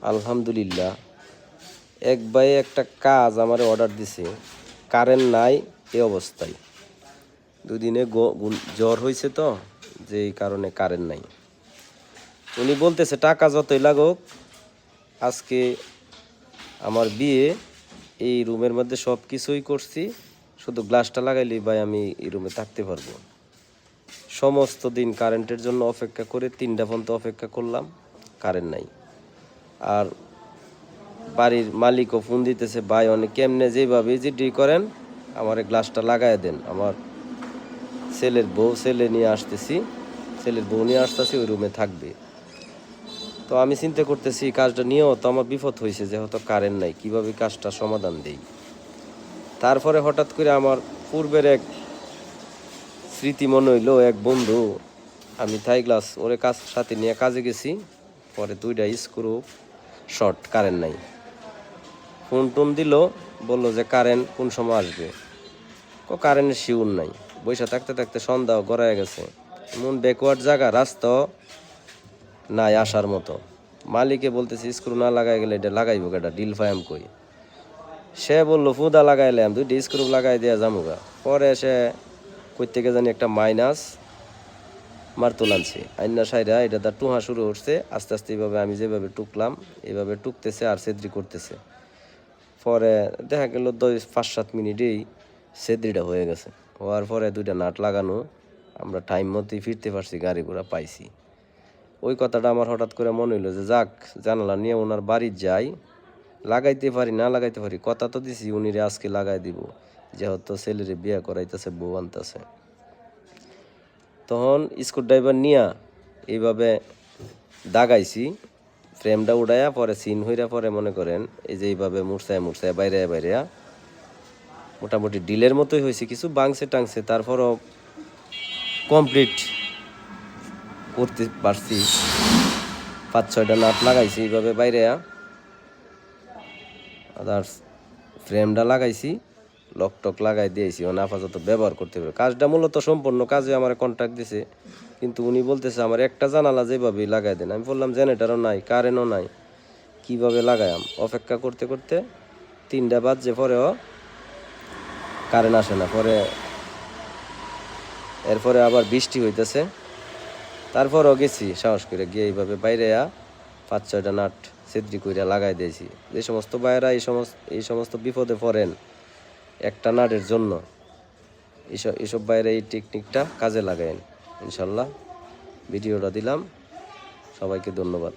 আলহামদুলিল্লাহ। এক ভাই একটা কাজ আমার অর্ডার দিছে, কারেন্ট নাই এই অবস্থায়। দুদিনে জ্বর হয়েছে তো, যে এই কারণে কারেন্ট নাই। উনি বলতেছে টাকা যতই লাগুক, আজকে আমার বিয়ে, এই রুমের মধ্যে সব কিছুই করছি, শুধু গ্লাসটা লাগাইলেই ভাই আমি এই রুমে থাকতে পারবো। সমস্ত দিন কারেন্টের জন্য অপেক্ষা করে 3টা পর্যন্ত অপেক্ষা করলাম, কারেন্ট নাই। আর বাড়ির মালিকও ফোন দিতেছে, ভাই অনেক কেমনে যেভাবে জিডি করেন আমার গ্লাসটা লাগাই দেন, আমার ছেলে নিয়ে আসতেছি, ছেলের বউ নিয়ে আসতেছি, ওই রুমে থাকবে। তো আমি চিন্তা করতেছি কাজটা নিয়েও তো আমার বিপদ হয়েছে, যেহেতু কারেন্ট নাই, কিভাবে কাজটা সমাধান দেই। তারপরে হঠাৎ করে আমার পূর্বের এক স্মৃতি মনে হইলো, এক বন্ধু, আমি থাই গ্লাস ওরে সাথে নিয়ে কাজে গেছি, পরে 2টা স্ক্রু শর্ট, কারেন্ট নাই। ফোন টোন দিল, বললো যে কারেন্ট কোন সময় আসবে, কারেন্টের শিউর নাই। বৈশা থাকতে থাকতে সন্ধ্যাও গড়ায় গেছে, এমন ব্যাকওয়ার্ড জায়গা, রাস্তা নাই আসার মতো। মালিকে বলতেছি স্ক্রু না লাগাই গেলে এটা লাগাইবো, এটা ডিল ফায়াম কই। সে বললো ফুদা লাগাইলাম, 2টি স্ক্রু লাগাই দেওয়া যামুগা। পরে সে কই থেকে জানি একটা মাইনাস মারতুল আনছে, আইনা সাইরা এটা তার টুহা শুরু করছে। আস্তে আস্তে এইভাবে আমি যেভাবে টুকলাম এইভাবে টুকতেছে আর সেদ্রি করতেছে। পরে দেখা গেল 5-7 মিনিটেই সেদ্রিটা হয়ে গেছে। হওয়ার পরে 2টা নাট লাগানো, আমরা টাইম মতোই ফিরতে পারছি, গাড়ি ঘোড়া পাইছি। ওই কথাটা আমার হঠাৎ করে মনে হইলো যে যাক, জানালা নিয়ে ওনার বাড়ি যাই, লাগাইতে পারি না লাগাইতে পারি, কথা তো দিছি উনিরে আজকে লাগাই দিব, যেহেতু ছেলেরে বিয়ে করাইতেছে, বউ আনতেছে। তখন স্ক্রুড্রাইভার নিয়া এইভাবে দাগাইছি, ফ্রেমটা উড়াইয়া পরে সিন হইরা, পরে মনে করেন এই যে এইভাবে মুরসায় বাইরে মোটামুটি ডিলের মতোই হয়েছে, কিছু বাংছে টাংছে, তারপরও কমপ্লিট করতে পারছি। 5-6টা নাট লাগাইছি এইভাবে বাইরে, আদার্স ফ্রেমটা লাগাইছি, লকটক লাগাই দিয়েছি, আপাতত ব্যবহার করতে পারে। কাজটা মূলত সম্পূর্ণ কাজে আমার কন্ট্রাক্ট দিছে, কিন্তু উনি বলতেছে আমার একটা জানালা যেভাবে লাগাই দেন। আমি বললাম জেনারেটারও নাই, কারেন্টও নাই, কীভাবে লাগাইম। অপেক্ষা করতে করতে 3টা বাজে, পরেও কারেন্ট আসে না। এরপরে আবার বৃষ্টি হইতেছে, তারপরও গেছি সাহস করে গিয়ে এইভাবে বাইরে 5-6টা নাট ছেদ্রি কইরা লাগাই দিয়েছি। যে সমস্ত বাইরা এই সমস্ত বিপদে পড়েন একটা নাটের জন্য, এইসব বাইরে এই টেকনিকটা কাজে লাগায়েন। ইনশাল্লাহ ভিডিওটা দিলাম, সবাইকে ধন্যবাদ।